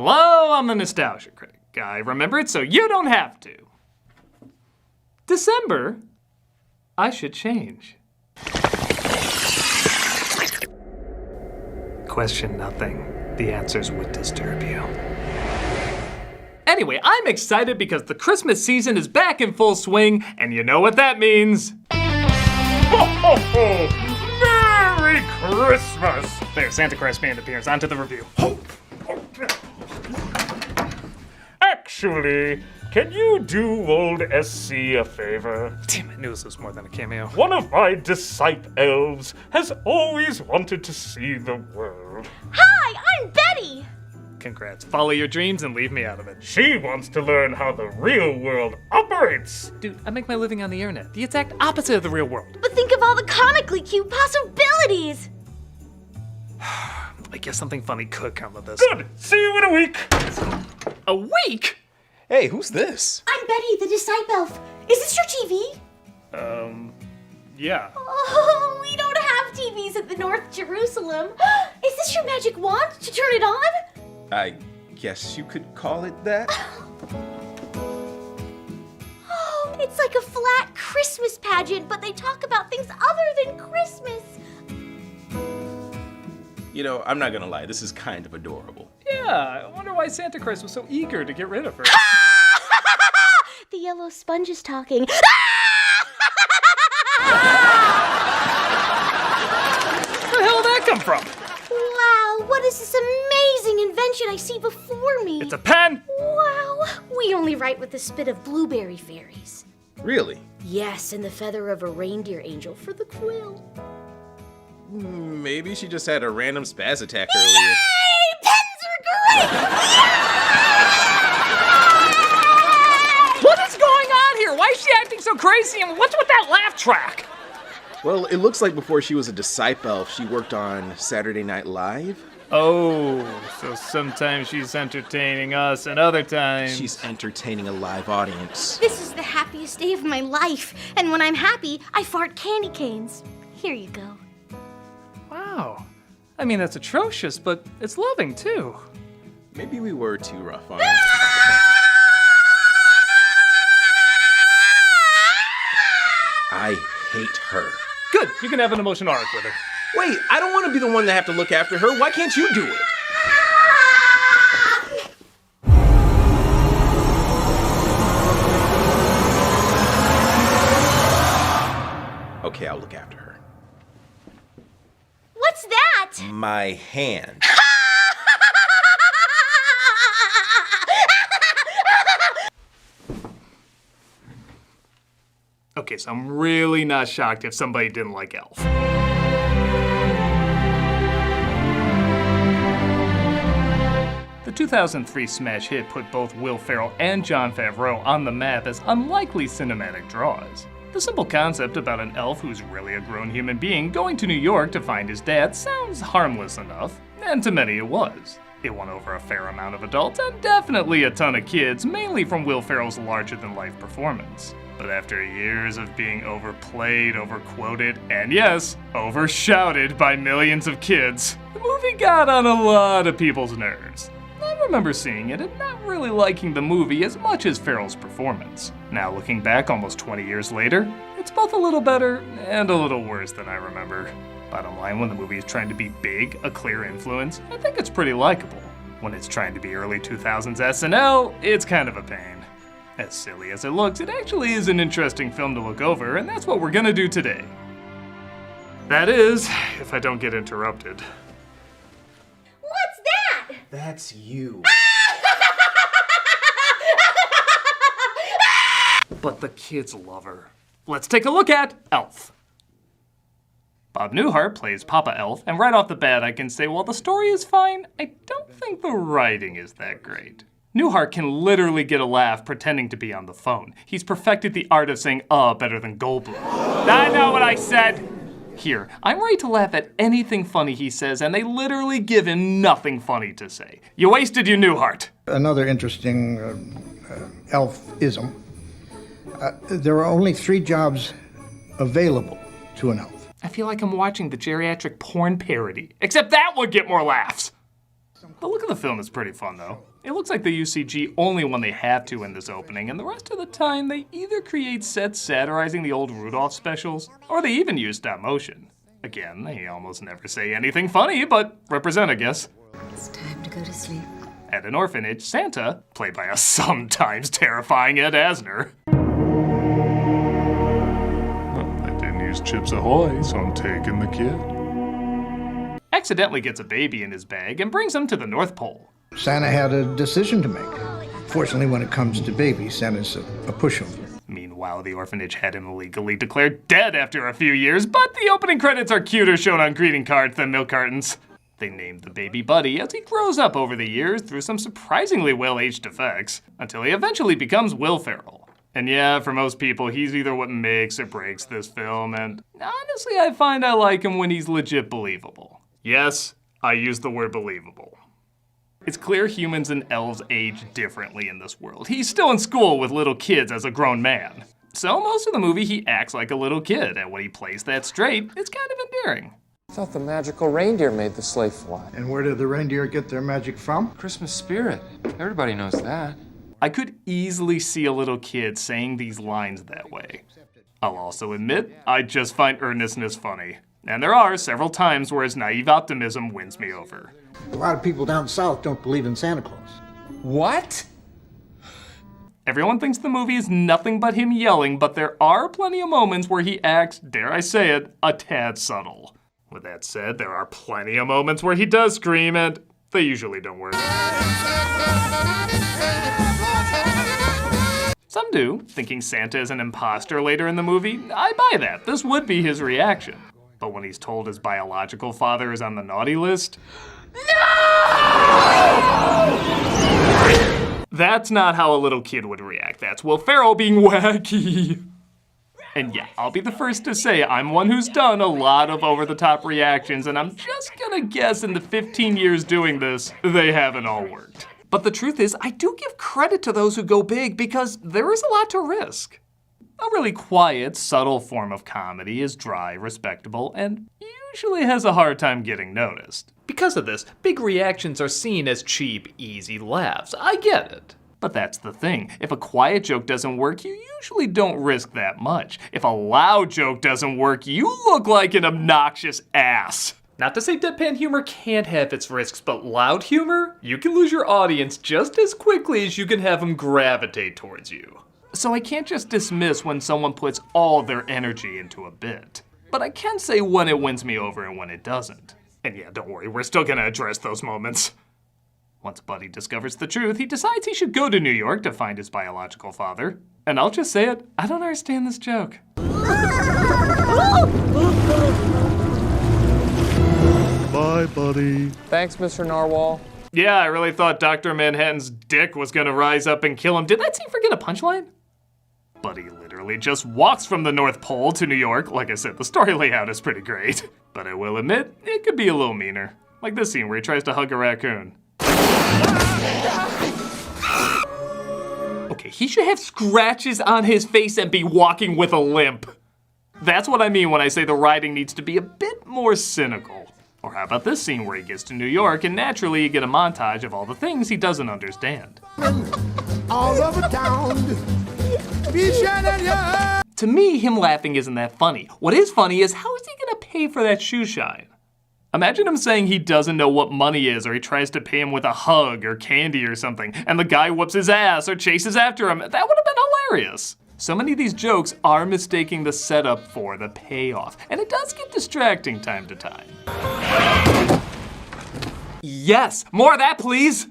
Hello, I'm the nostalgia critic. I remember it so you don't have to. December, I should change. Question nothing. The answers would disturb you. Anyway, I'm excited because the Christmas season is back in full swing, and you know what that means. Ho, ho, ho! Merry Christmas! There, Santa Claus band appears. On to the review. Actually, can you do old SC a favor? Damn, I knew this was more than a cameo. One of my disciple elves has always wanted to see the world. Hi, I'm Betty! Congrats. Follow your dreams and leave me out of it. She wants to learn how the real world operates. Dude, I make my living on the internet. The exact opposite of the real world. But think of all the comically cute possibilities! I guess something funny could come of this. Good. See you in a week. A week? Hey, who's this? I'm Betty, the disciple elf. Is this your TV? Yeah. Oh, we don't have TVs at the North Jerusalem. Is this your magic wand to turn it on? I guess you could call it that. Oh, it's like a flat Christmas pageant, but they talk about things other than Christmas. You know, I'm not gonna lie, this is kind of adorable. Yeah, I wonder why Santa Claus was so eager to get rid of her. The yellow sponge is talking. Where the hell did that come from? Wow, what is this amazing invention I see before me? It's a pen! Wow, we only write with the spit of blueberry fairies. Really? Yes, and the feather of a reindeer angel for the quill. Maybe she just had a random spaz attack earlier. Yay! Pens are great! What is going on here? Why is she acting so crazy? And what's with that laugh track? Well, it looks like before she was a disciple elf, she worked on Saturday Night Live. Oh, so sometimes she's entertaining us and other times... She's entertaining a live audience. This is the happiest day of my life, and when I'm happy, I fart candy canes. Here you go. Wow. I mean, that's atrocious, but it's loving, too. Maybe we were too rough on her. I hate her. Good, you can have an emotional arc with her. Wait, I don't want to be the one to have to look after her. Why can't you do it? Okay, I'll look after her. What's that? My hand. Okay, so I'm really not shocked if somebody didn't like Elf. The 2003 smash hit put both Will Ferrell and Jon Favreau on the map as unlikely cinematic draws. The simple concept about an elf who's really a grown human being going to New York to find his dad sounds harmless enough, and to many it was. It won over a fair amount of adults and definitely a ton of kids, mainly from Will Ferrell's larger-than-life performance. But after years of being overplayed, overquoted, and yes, overshouted by millions of kids, the movie got on a lot of people's nerves. I remember seeing it and not really liking the movie as much as Ferrell's performance. Now looking back almost 20 years later, it's both a little better and a little worse than I remember. Bottom line, when the movie is trying to be big, a clear influence, I think it's pretty likable. When it's trying to be early 2000s SNL, it's kind of a pain. As silly as it looks, it actually is an interesting film to look over, and that's what we're gonna do today. That is, if I don't get interrupted. What's that? That's you. But the kids love her. Let's take a look at Elf. Bob Newhart plays Papa Elf, and right off the bat I can say while the story is fine, I don't think the writing is that great. Newhart can literally get a laugh pretending to be on the phone. He's perfected the art of saying better than Goldblum. I know what I said! Here, I'm ready to laugh at anything funny he says, and they literally give him nothing funny to say. You wasted your Newhart. Another interesting elfism. There are only 3 jobs available to an elf. I feel like I'm watching the geriatric porn parody, except that would get more laughs. The look of the film is pretty fun, though. It looks like they use CG only when they have to in this opening, and the rest of the time they either create sets satirizing the old Rudolph specials, or they even use stop motion. Again, they almost never say anything funny, but represent, I guess. It's time to go to sleep. At an orphanage, Santa, played by a sometimes terrifying Ed Asner. Well, I didn't use Chips Ahoy, so I'm taking the kid. Accidentally gets a baby in his bag and brings him to the North Pole. Santa had a decision to make. Fortunately, when it comes to babies, Santa's a pushover. Meanwhile, the orphanage had him legally declared dead after a few years, but the opening credits are cuter shown on greeting cards than milk cartons. They named the baby Buddy as he grows up over the years through some surprisingly well-aged effects, until he eventually becomes Will Ferrell. And yeah, for most people, he's either what makes or breaks this film, and honestly, I find I like him when he's legit believable. Yes, I use the word believable. It's clear humans and elves age differently in this world. He's still in school with little kids as a grown man. So most of the movie he acts like a little kid, and when he plays that straight, it's kind of endearing. I thought the magical reindeer made the sleigh fly. And where do the reindeer get their magic from? Christmas spirit. Everybody knows that. I could easily see a little kid saying these lines that way. I'll also admit, I just find earnestness funny. And there are several times where his naive optimism wins me over. A lot of people down south don't believe in Santa Claus. What? Everyone thinks the movie is nothing but him yelling, but there are plenty of moments where he acts, dare I say it, a tad subtle. With that said, there are plenty of moments where he does scream, and they usually don't work. Some do, thinking Santa is an imposter later in the movie. I buy that. This would be his reaction. But when he's told his biological father is on the naughty list, no! That's not how a little kid would react. That's Will Ferrell being wacky. And yeah, I'll be the first to say I'm one who's done a lot of over-the-top reactions, and I'm just gonna guess in the 15 years doing this, they haven't all worked. But the truth is, I do give credit to those who go big because there is a lot to risk. A really quiet, subtle form of comedy is dry, respectable, and usually has a hard time getting noticed. Because of this, big reactions are seen as cheap, easy laughs. I get it. But that's the thing. If a quiet joke doesn't work, you usually don't risk that much. If a loud joke doesn't work, you look like an obnoxious ass. Not to say deadpan humor can't have its risks, but loud humor? You can lose your audience just as quickly as you can have them gravitate towards you. So I can't just dismiss when someone puts all their energy into a bit. But I can say when it wins me over and when it doesn't. And yeah, don't worry, we're still gonna address those moments. Once Buddy discovers the truth, he decides he should go to New York to find his biological father. And I'll just say it, I don't understand this joke. Bye, buddy. Thanks, Mr. Narwhal. Yeah, I really thought Dr. Manhattan's dick was gonna rise up and kill him. Did that scene forget a punchline? Buddy literally just walks from the North Pole to New York. Like I said, the story layout is pretty great. But I will admit, it could be a little meaner. Like this scene where he tries to hug a raccoon. Okay, he should have scratches on his face and be walking with a limp. That's what I mean when I say the writing needs to be a bit more cynical. Or how about this scene where he gets to New York and naturally you get a montage of all the things he doesn't understand. All over town. To me, him laughing isn't that funny. What is funny is how is he gonna pay for that shoe shine? Imagine him saying he doesn't know what money is, or he tries to pay him with a hug or candy or something, and the guy whoops his ass or chases after him. That would have been hilarious. So many of these jokes are mistaking the setup for the payoff, and it does get distracting time to time. Yes, more of that, please!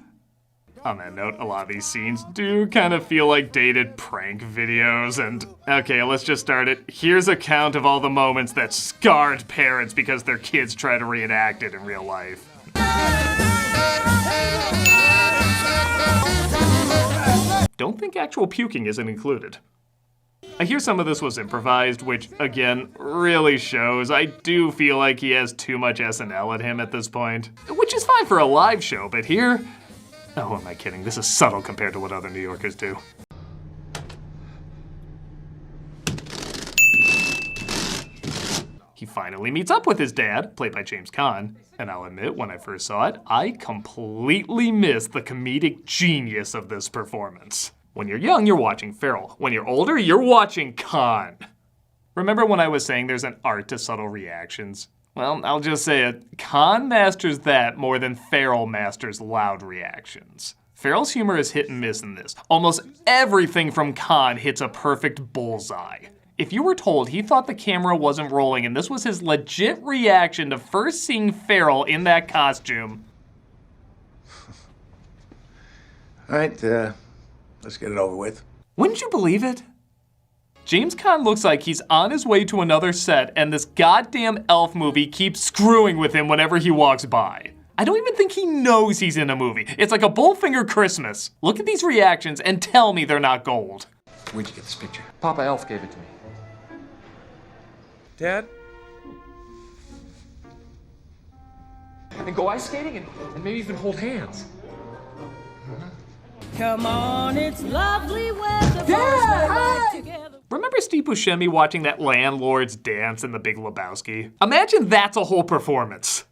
On that note, a lot of these scenes do kind of feel like dated prank videos, and okay, let's just start it. Here's a count of all the moments that scarred parents because their kids try to reenact it in real life. Don't think actual puking isn't included. I hear some of this was improvised, which, again, really shows. I do feel like he has too much SNL at him at this point, which is fine for a live show, but here, oh, who am I kidding? This is subtle compared to what other New Yorkers do. He finally meets up with his dad, played by James Caan, and I'll admit, when I first saw it, I completely missed the comedic genius of this performance. When you're young, you're watching Farrell. When you're older, you're watching Caan. Remember when I was saying there's an art to subtle reactions? Well, I'll just say it, Caan masters that more than Farrell masters loud reactions. Farrell's humor is hit and miss in this. Almost everything from Caan hits a perfect bullseye. If you were told he thought the camera wasn't rolling and this was his legit reaction to first seeing Farrell in that costume. All right, let's get it over with. Wouldn't you believe it? James Caan looks like he's on his way to another set and this goddamn elf movie keeps screwing with him whenever he walks by. I don't even think he knows he's in a movie. It's like a Bullfinger Christmas. Look at these reactions and tell me they're not gold. Where'd you get this picture? Papa Elf gave it to me. Dad? And go ice skating and maybe even hold hands. Come on, it's lovely weather. Dad! Together. Remember Steve Buscemi watching that landlord's dance in The Big Lebowski? Imagine that's a whole performance.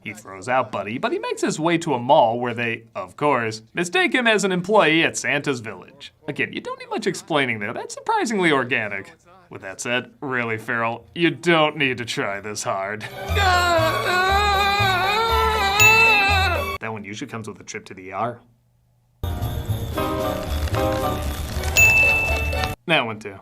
He throws out Buddy, but he makes his way to a mall where they, of course, mistake him as an employee at Santa's village. Again, you don't need much explaining there. That's surprisingly organic. With that said, really, Farrell, you don't need to try this hard. That one usually comes with a trip to the ER. That one too.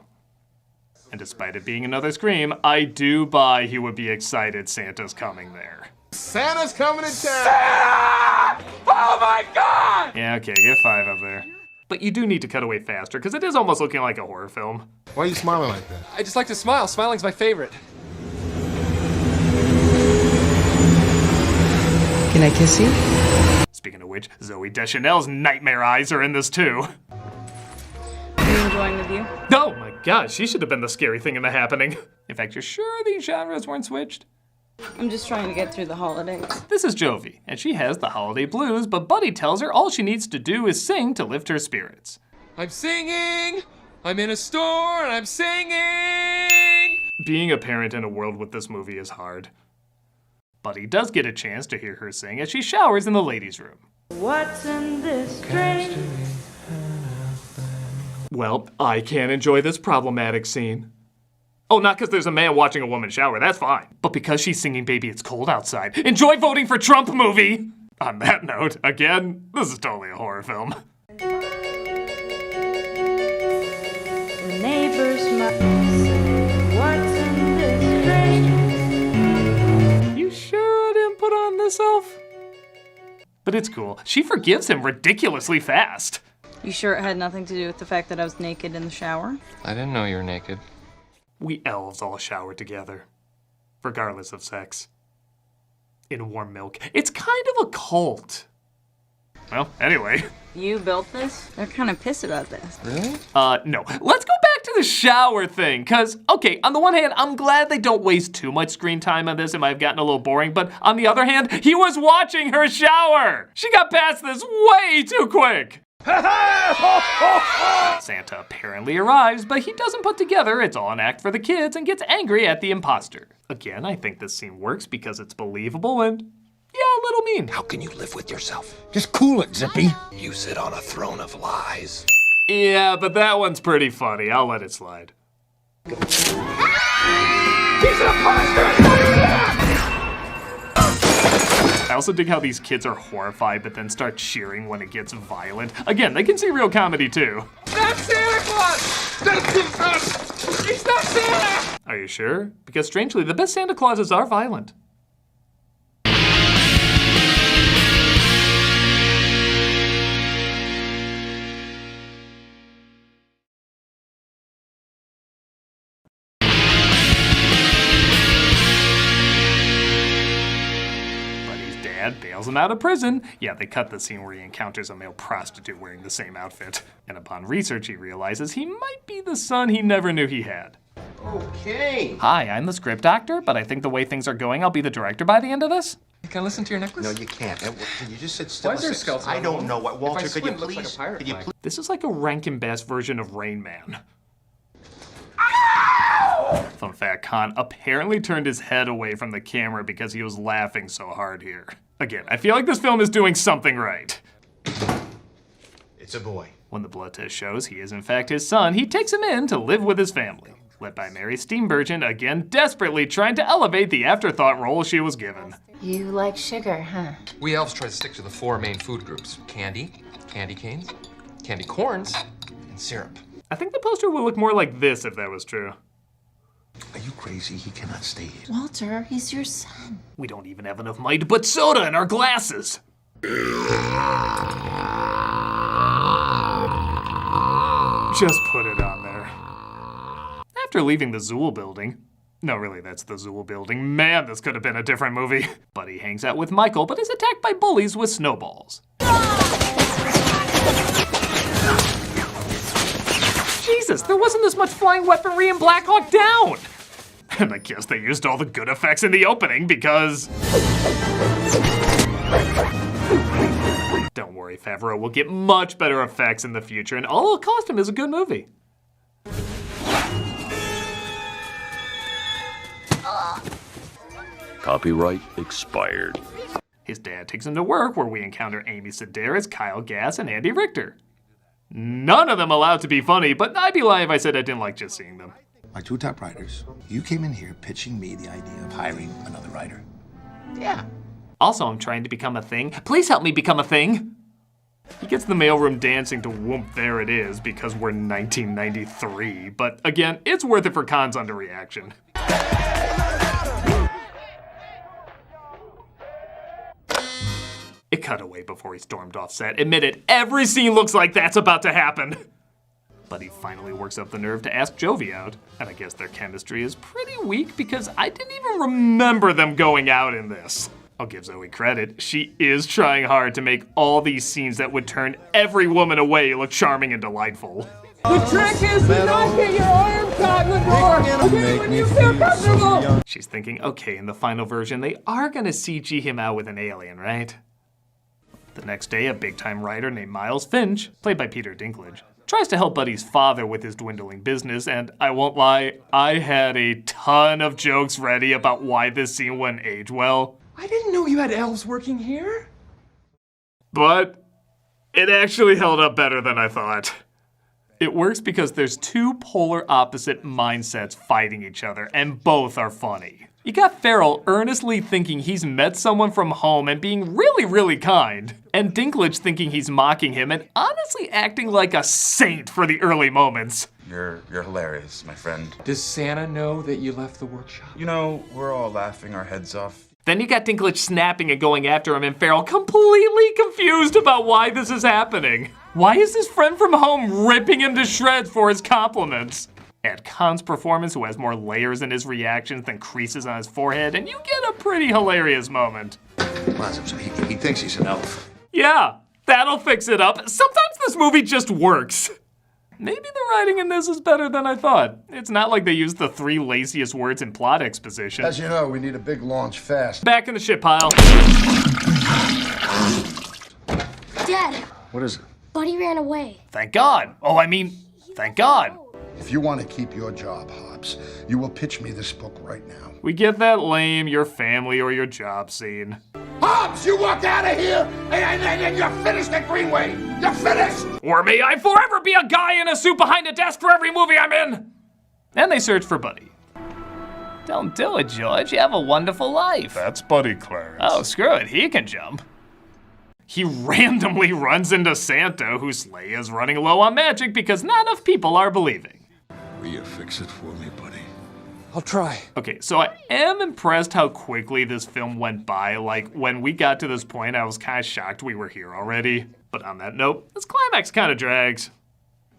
And despite it being another Scream, I do buy he would be excited Santa's coming there. Santa's coming to town! Santa! Oh my God! Yeah, okay, get 5 up there. But you do need to cut away faster, because it is almost looking like a horror film. Why are you smiling like that? I just like to smile. Smiling's my favorite. Can I kiss you? Speaking of which, Zooey Deschanel's nightmare eyes are in this too. Are you enjoying the view? Oh my gosh, she should have been the scary thing in the happening. In fact, you're sure these genres weren't switched? I'm just trying to get through the holidays. This is Jovi, and she has the holiday blues, but Buddy tells her all she needs to do is sing to lift her spirits. I'm singing! I'm in a store and I'm singing! Being a parent in a world with this movie is hard. Buddy does get a chance to hear her sing as she showers in the ladies' room. What's in this drink? Well, I can't enjoy this problematic scene. Oh, not because there's a man watching a woman shower, that's fine. But because she's singing Baby It's Cold Outside. Enjoy voting for Trump movie! On that note, again, this is totally a horror film. The neighbors might say, what's in this drink? You sure I didn't put on this elf? But it's cool. She forgives him ridiculously fast. You sure it had nothing to do with the fact that I was naked in the shower? I didn't know you were naked. We elves all shower together, regardless of sex. In warm milk. It's kind of a cult. Well, anyway. You built this? They're kind of pissed about this. Really? No. Let's go back to the shower thing, because, okay, on the one hand, I'm glad they don't waste too much screen time on this. It might have gotten a little boring, but on the other hand, he was watching her shower! She got past this way too quick! Santa apparently arrives, but he doesn't put together it's all an act for the kids and gets angry at the imposter. Again, I think this scene works because it's believable and, yeah, a little mean. How can you live with yourself? Just cool it, Zippy. You sit on a throne of lies. Yeah, but that one's pretty funny. I'll let it slide. He's an imposter! I also dig how these kids are horrified but then start cheering when it gets violent. Again, they can see real comedy too. That's Santa Claus! He's not Santa! Are you sure? Because strangely, the best Santa Clauses are violent. Bails him out of prison. Yeah, they cut the scene where he encounters a male prostitute wearing the same outfit. And upon research, he realizes he might be the son he never knew he had. Okay. Hi, I'm the script doctor, but I think the way things are going, I'll be the director by the end of this. Can I listen to your necklace? No, you can't. Can you just sit still? Why is there a skeleton? I don't know what. Walter, could you If I squint, it looks please? like a pirate Could you flag. please? This is like a Rankin Bass version of Rain Man. Ow! Fun fact, Khan apparently turned his head away from the camera because he was laughing so hard here. Again, I feel like this film is doing something right. It's a boy. When the blood test shows he is in fact his son, he takes him in to live with his family, led by Mary Steenburgen, again desperately trying to elevate the afterthought role she was given. You like sugar, huh? We elves try to stick to the 4 main food groups: candy, candy canes, candy corns, and syrup. I think the poster would look more like this if that was true. Are you crazy? He cannot stay here. Walter, he's your son. We don't even have enough money to put soda in our glasses. Just put it on there. After leaving the Zool building, no, really, that's the Zool building. Man, this could have been a different movie. Buddy hangs out with Michael, but is attacked by bullies with snowballs. Jesus, there wasn't this much flying weaponry in Black Hawk Down! And I guess they used all the good effects in the opening because... Don't worry, Favreau will get much better effects in the future, and all it'll cost him is a good movie. Copyright expired. His dad takes him to work, where we encounter Amy Sedaris, Kyle Gass, and Andy Richter. None of them allowed to be funny, but I'd be lying if I said I didn't like just seeing them. My 2 top writers. You came in here pitching me the idea of hiring another writer. Yeah. Also, I'm trying to become a thing. Please help me become a thing. He gets the mailroom dancing to Whoomp There It Is because we're 1993, but again, it's worth it for Khan's underreaction. It cut away before he stormed off set. Admit it, every scene looks like that's about to happen. But he finally works up the nerve to ask Jovi out, and I guess their chemistry is pretty weak because I didn't even remember them going out in this. I'll give Zoe credit, she is trying hard to make all these scenes that would turn every woman away look charming and delightful. The trick is to not get your arm caught in the door. Okay, when you feel comfortable. She's thinking, okay, in the final version, they are gonna CG him out with an alien, right? The next day, a big-time writer named Miles Finch, played by Peter Dinklage, tries to help Buddy's father with his dwindling business, and I won't lie, I had a ton of jokes ready about why this scene wouldn't age well. I didn't know you had elves working here. But it actually held up better than I thought. It works because there's 2 polar opposite mindsets fighting each other, and both are funny. You got Farrell earnestly thinking he's met someone from home and being really, really kind, and Dinklage thinking he's mocking him and honestly acting like a saint for the early moments. You're hilarious, my friend. Does Santa know that you left the workshop? You know, we're all laughing our heads off. Then you got Dinklage snapping and going after him, and Farrell completely confused about why this is happening. Why is his friend from home ripping him to shreds for his compliments? Add Khan's performance, who has more layers in his reactions than creases on his forehead, and you get a pretty hilarious moment. He thinks he's an elf. Yeah, that'll fix it up. Sometimes this movie just works. Maybe the writing in this is better than I thought. It's not like they used the 3 laziest words in plot exposition. As you know, we need a big launch fast. Back in the shit pile. Dad, What is it? Buddy ran away. Thank God. Oh, I mean, thank God. If you want to keep your job, Hobbs, you will pitch me this book right now. We get that lame, your family or your job scene. Hobbs, you walk out of here and you're finished at Greenway. You're finished! Or may I forever be a guy in a suit behind a desk for every movie I'm in! And they search for Buddy. Don't do it, George. You have a wonderful life. That's Buddy Clarence. Oh, screw it. He can jump. He randomly runs into Santa, whose sleigh is running low on magic because not enough people are believing. Will you fix it for me, buddy? I'll try. Okay, so I am impressed how quickly this film went by. Like, when we got to this point, I was kind of shocked we were here already. But on that note, this climax kind of drags.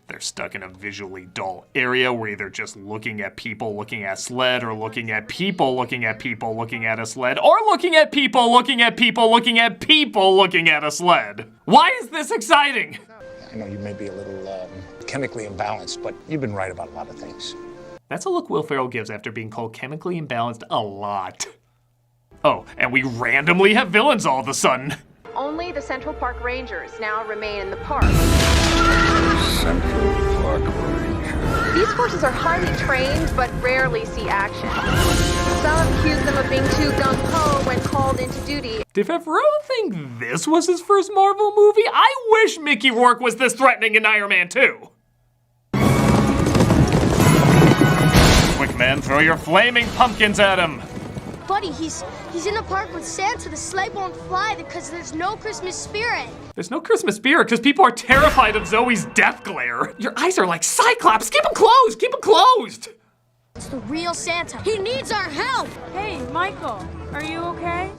They're stuck in a visually dull area where either just looking at people looking at sled, or looking at people looking at people looking at a sled, or looking at people looking at people looking at people looking at a sled. Why is this exciting? I know you may be a little chemically imbalanced, but you've been right about a lot of things. That's a look Will Ferrell gives after being called chemically imbalanced a lot. Oh, and we randomly have villains all of a sudden. Only the Central Park Rangers now remain in the park. Central Park Ranger. These horses are highly trained, but rarely see action. Some accuse them of being too gung-ho when called into duty. Did Favreau think this was his first Marvel movie? I wish Mickey Rourke was this threatening in Iron Man 2. Quick, man, throw your flaming pumpkins at him. Buddy, he's in the park with Santa. The sleigh won't fly because there's no Christmas spirit. There's no Christmas spirit because people are terrified of Zoe's death glare. Your eyes are like Cyclops. Keep them closed. Keep them closed. It's the real Santa. He needs our help. Hey, Michael, are you okay?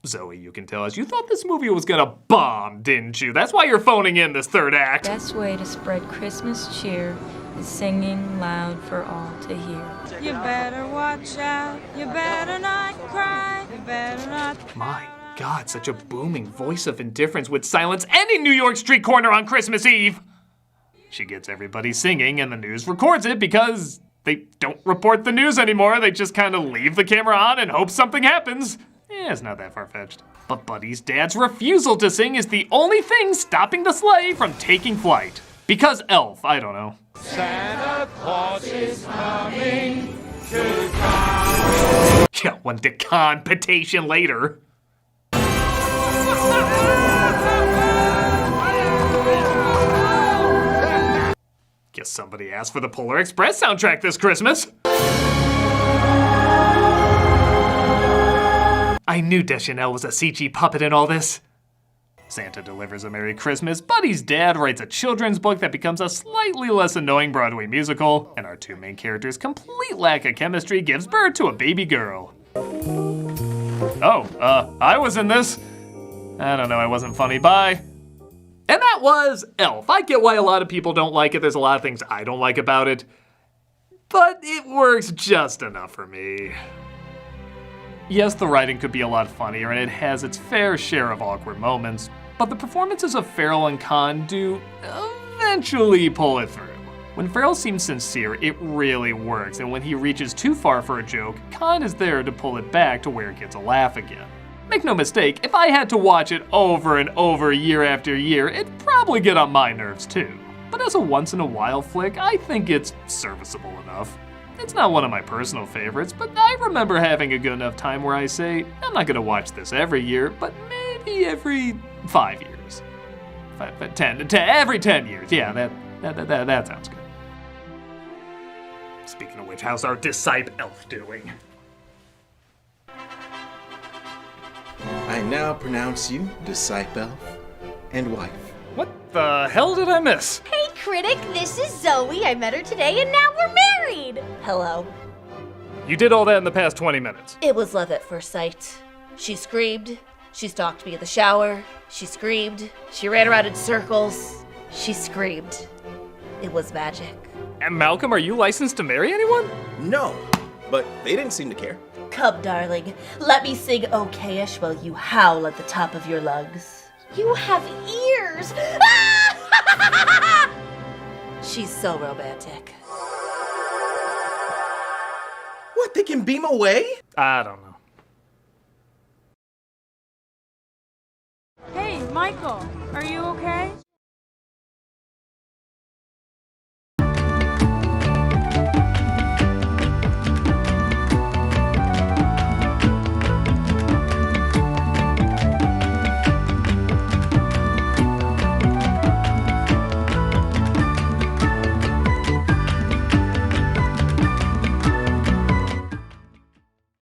Zoe, you can tell us you thought this movie was gonna bomb, didn't you? That's why you're phoning in this third act. Best way to spread Christmas cheer is singing loud for all to hear. You better watch out. You better not cry. You better not. My God, such a booming voice of indifference would silence any New York street corner on Christmas Eve. She gets everybody singing and the news records it because they don't report the news anymore. They just kind of leave the camera on and hope something happens. It's not that far-fetched. But Buddy's dad's refusal to sing is the only thing stopping the sleigh from taking flight. Because Elf, I don't know. Santa Claus is coming to town. Yeah, one deconpitation later. Guess somebody asked for the Polar Express soundtrack this Christmas. I knew Deschanel was a CG puppet in all this. Santa delivers a Merry Christmas, Buddy's dad writes a children's book that becomes a slightly less annoying Broadway musical, and our two main characters' complete lack of chemistry gives birth to a baby girl. I was in this. I don't know, I wasn't funny, bye. And that was Elf. I get why a lot of people don't like it, there's a lot of things I don't like about it, but it works just enough for me. Yes, the writing could be a lot funnier, and it has its fair share of awkward moments, but the performances of Farrell and Caan do eventually pull it through. When Farrell seems sincere, it really works, and when he reaches too far for a joke, Caan is there to pull it back to where it gets a laugh again. Make no mistake, if I had to watch it over and over year after year, it'd probably get on my nerves too. But as a once-in-a-while flick, I think it's serviceable enough. It's not one of my personal favorites, but I remember having a good enough time where I say, I'm not gonna watch this every year, but maybe every 5 years. 10, every 10 years. Yeah, that sounds good. Speaking of which, how's our disciple Elf doing? I now pronounce you disciple and wife. What the hell did I miss? Hey, Critic, this is Zoe. I met her today and now we're married. Hello. You did all that in the past 20 minutes. It was love at first sight. She screamed. She stalked me in the shower. She screamed. She ran around in circles. She screamed. It was magic. And Malcolm, are you licensed to marry anyone? No, but they didn't seem to care. Come, darling. Let me sing okayish while you howl at the top of your lungs. You have ears. She's so romantic. What, they can beam away? I don't know. Hey, Michael, are you okay?